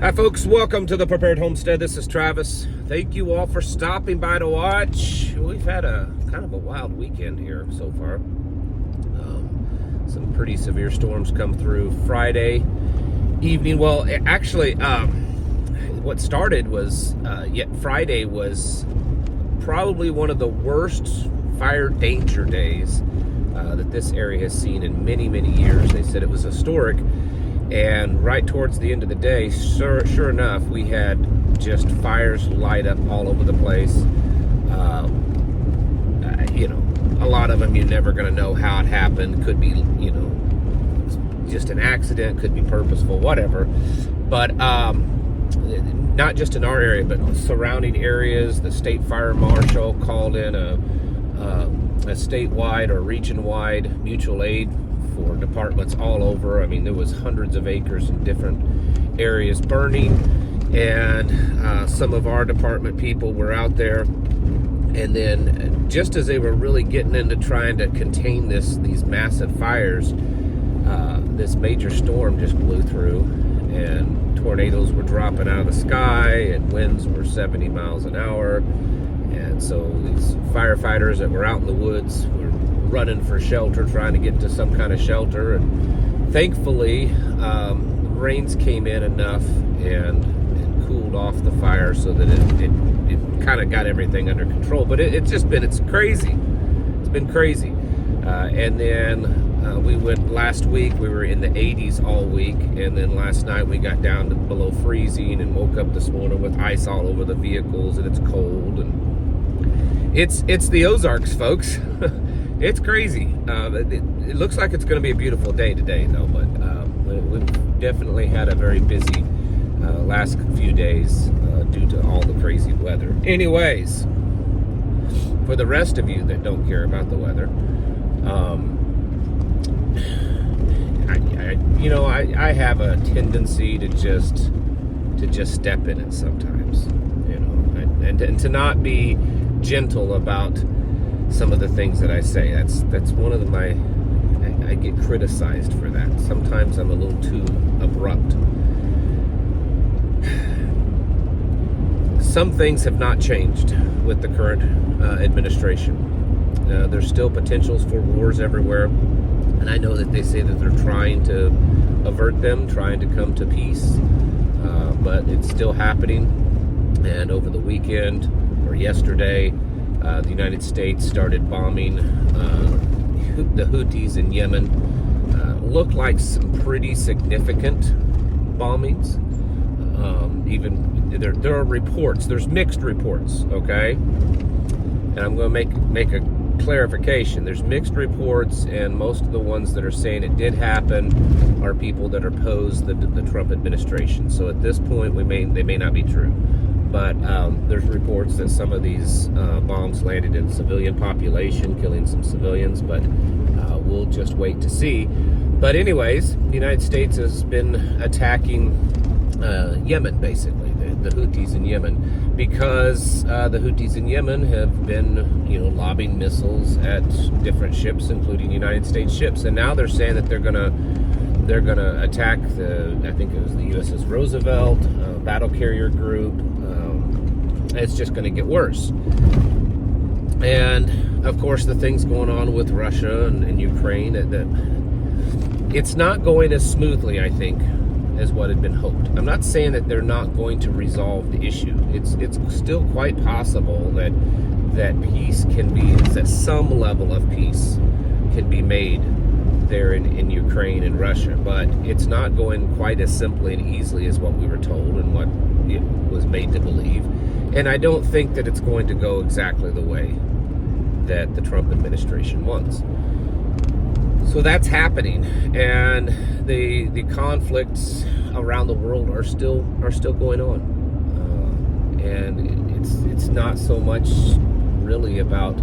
Hi folks, welcome to the Prepared Homestead. This is Travis. Thank you all for stopping by to watch. We've had a kind of a wild weekend here so far. Some pretty severe storms come through Friday evening. Well, actually, what started was Friday was probably one of the worst fire danger days that this area has seen in many, many years. They said it was historic. And right towards the end of the day, sure enough, we had just fires light up all over the place. A lot of them you're never going to know how it happened. Could be, just an accident, could be purposeful, whatever. But not just in our area, but surrounding areas. The state fire marshal called in a statewide or region-wide mutual aid for departments all over. I mean, there was hundreds of acres in different areas burning, and some of our department people were out there. And then just as they were really getting into trying to contain these massive fires, this major storm just blew through, and tornadoes were dropping out of the sky, and winds were 70 miles an hour. And so these firefighters that were out in the woods were running for shelter, trying to get to some kind of shelter. And thankfully, rains came in enough and cooled off the fire so that it kind of got everything under control. But it's crazy. It's been crazy. And then we went last week, we were in the 80s all week. And then last night we got down to below freezing and woke up this morning with ice all over the vehicles, and it's cold. And it's the Ozarks, folks. It's crazy. It looks like it's going to be a beautiful day today, though. But we've definitely had a very busy last few days due to all the crazy weather. Anyways, for the rest of you that don't care about the weather, I have a tendency to just step in it sometimes, and to not be gentle about some of the things that I say. That's one of I get criticized for that. Sometimes I'm a little too abrupt. Some things have not changed with the current administration. There's still potentials for wars everywhere, and I know that they say that they're trying to avert them, trying to come to peace, but it's still happening. And over the weekend, or yesterday, the United States started bombing the Houthis in Yemen. Looked like some pretty significant bombings. Even there are reports. There's mixed reports, okay? And I'm going to make a clarification. There's mixed reports, and most of the ones that are saying it did happen are people that oppose the Trump administration. So at this point, they may not be true. But there's reports that some of these bombs landed in civilian population, killing some civilians, but we'll just wait to see. But anyways, the United States has been attacking Yemen, basically, the Houthis in Yemen, because the Houthis in Yemen have been, lobbing missiles at different ships, including United States ships. And now they're saying that they're gonna attack I think it was the USS Roosevelt, battle carrier group. It's just going to get worse. And of course, the things going on with Russia and Ukraine, it's not going as smoothly, I think, as what had been hoped. I'm not saying that they're not going to resolve the issue. It's still quite possible that peace can be, that some level of peace can be made there in Ukraine and Russia, but it's not going quite as simply and easily as what we were told and what it was made to believe. And I don't think that it's going to go exactly the way that the Trump administration wants. So that's happening, and the conflicts around the world are still going on, and it's not so much really about,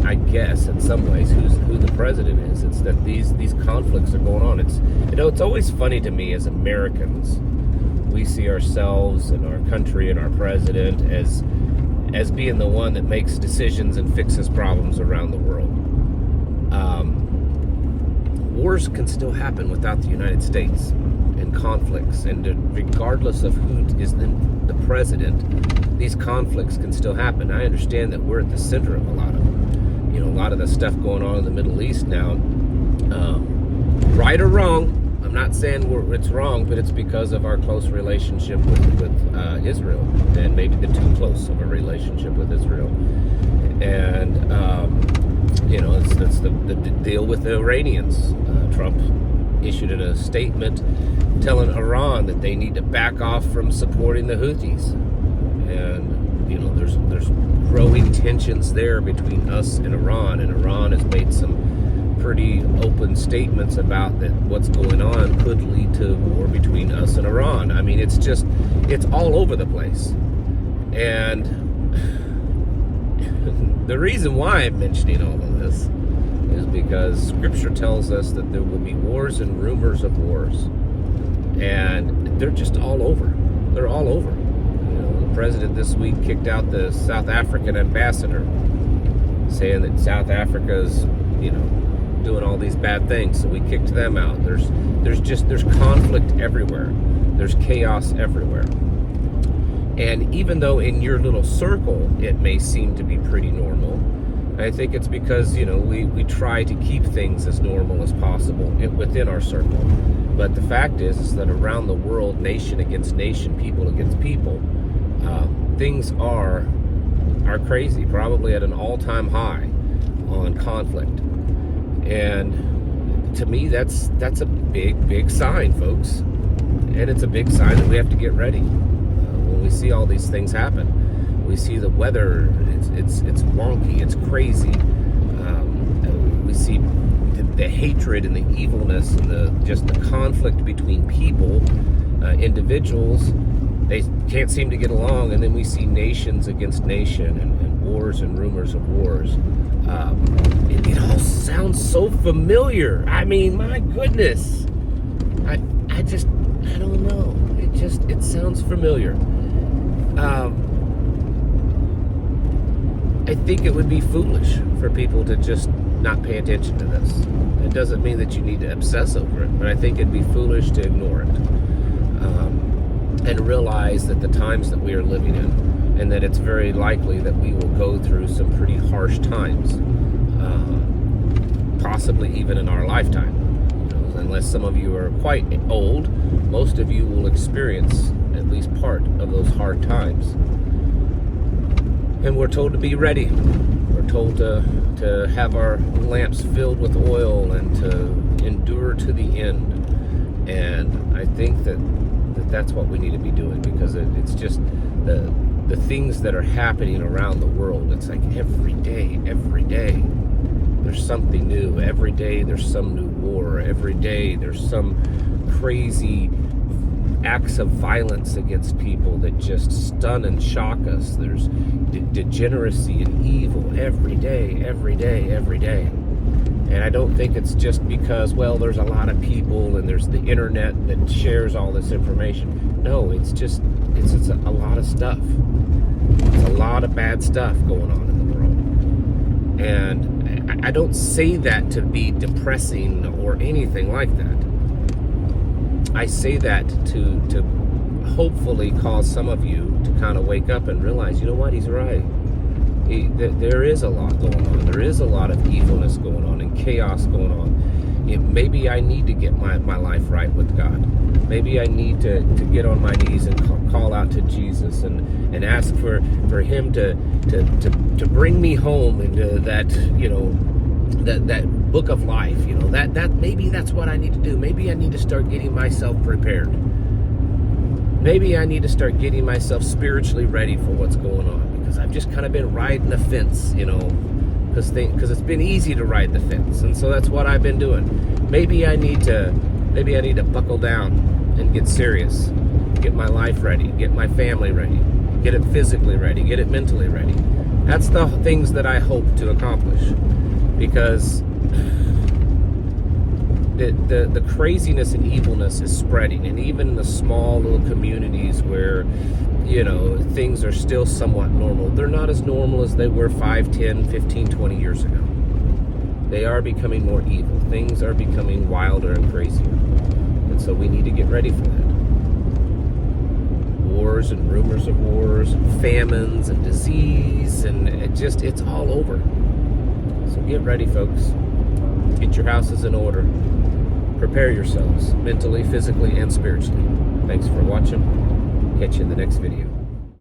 I guess in some ways who the president is. It's that these conflicts are going on. It's always funny to me as Americans. We see ourselves and our country and our president as being the one that makes decisions and fixes problems around the world. Wars can still happen without the United States, and and conflicts, and regardless of who is the president, these conflicts can still happen. I understand that we're at the center of a lot of them. A lot of the stuff going on in the Middle East now, right or wrong, I'm not saying it's wrong, but it's because of our close relationship with Israel, and maybe the too close of a relationship with Israel. And it's the deal with the Iranians. Trump issued a statement telling Iran that they need to back off from supporting the Houthis, and there's growing tensions there between us and Iran has made some pretty open statements about that what's going on could lead to war between us and Iran. I mean, it's all over the place. And the reason why I'm mentioning all of this is because Scripture tells us that there will be wars and rumors of wars. And they're just all over. They're all over. The president this week kicked out the South African ambassador, saying that South Africa's, doing all these bad things, so we kicked them out. There's conflict everywhere. There's chaos everywhere. And even though in your little circle it may seem to be pretty normal, I think it's because, we try to keep things as normal as possible within our circle. But the fact is that around the world, nation against nation, people against people, things are crazy, probably at an all-time high on conflict. And to me, that's a big sign, folks. And it's a big sign that we have to get ready. When we see all these things happen, we see the weather, it's wonky, it's crazy. We see the hatred and the evilness and the conflict between people, individuals. They can't seem to get along, and then we see nations against nation and wars and rumors of wars. It all sounds so familiar. I mean, my goodness. I don't know. It sounds familiar. I think it would be foolish for people to just not pay attention to this. It doesn't mean that you need to obsess over it, but I think it'd be foolish to ignore it. And realize that the times that we are living in, and that it's very likely that we will go through some pretty harsh times, possibly even in our lifetime. Unless some of you are quite old, most of you will experience at least part of those hard times. And we're told to be ready. We're told to have our lamps filled with oil and to endure to the end. And I think that's what we need to be doing, because it's just the things that are happening around the world. It's like every day there's something new. Every day there's some new war. Every day there's some crazy acts of violence against people that just stun and shock us. There's degeneracy and evil every day. And I don't think it's just because, there's a lot of people and there's the internet that shares all this information. No, it's a lot of stuff. It's a lot of bad stuff going on in the world. And I don't say that to be depressing or anything like that. I say that to hopefully cause some of you to kind of wake up and realize, you know what, he's right. There is a lot going on. There is a lot of evilness going on and chaos going on. Maybe I need to get my life right with God. Maybe I need to get on my knees and call out to Jesus and ask for him to bring me home into that, that book of life. That maybe that's what I need to do. Maybe I need to start getting myself prepared. Maybe I need to start getting myself spiritually ready for what's going on. Because I've just kind of been riding the fence, because it's been easy to ride the fence, and so that's what I've been doing. Maybe I need to buckle down and get serious, get my life ready, get my family ready, get it physically ready, get it mentally ready. That's the things that I hope to accomplish, because the craziness and evilness is spreading, and even in the small little communities where things are still somewhat normal, they're not as normal as they were 5, 10, 15, 20 years ago. They are becoming more evil. Things are becoming wilder and crazier. And And so we need to get ready for that. Wars and rumors of wars, and famines and disease, and it's all over. So get ready, folks. Get your houses in order. Prepare yourselves mentally, physically, and spiritually. Thanks for watching. Catch you in the next video.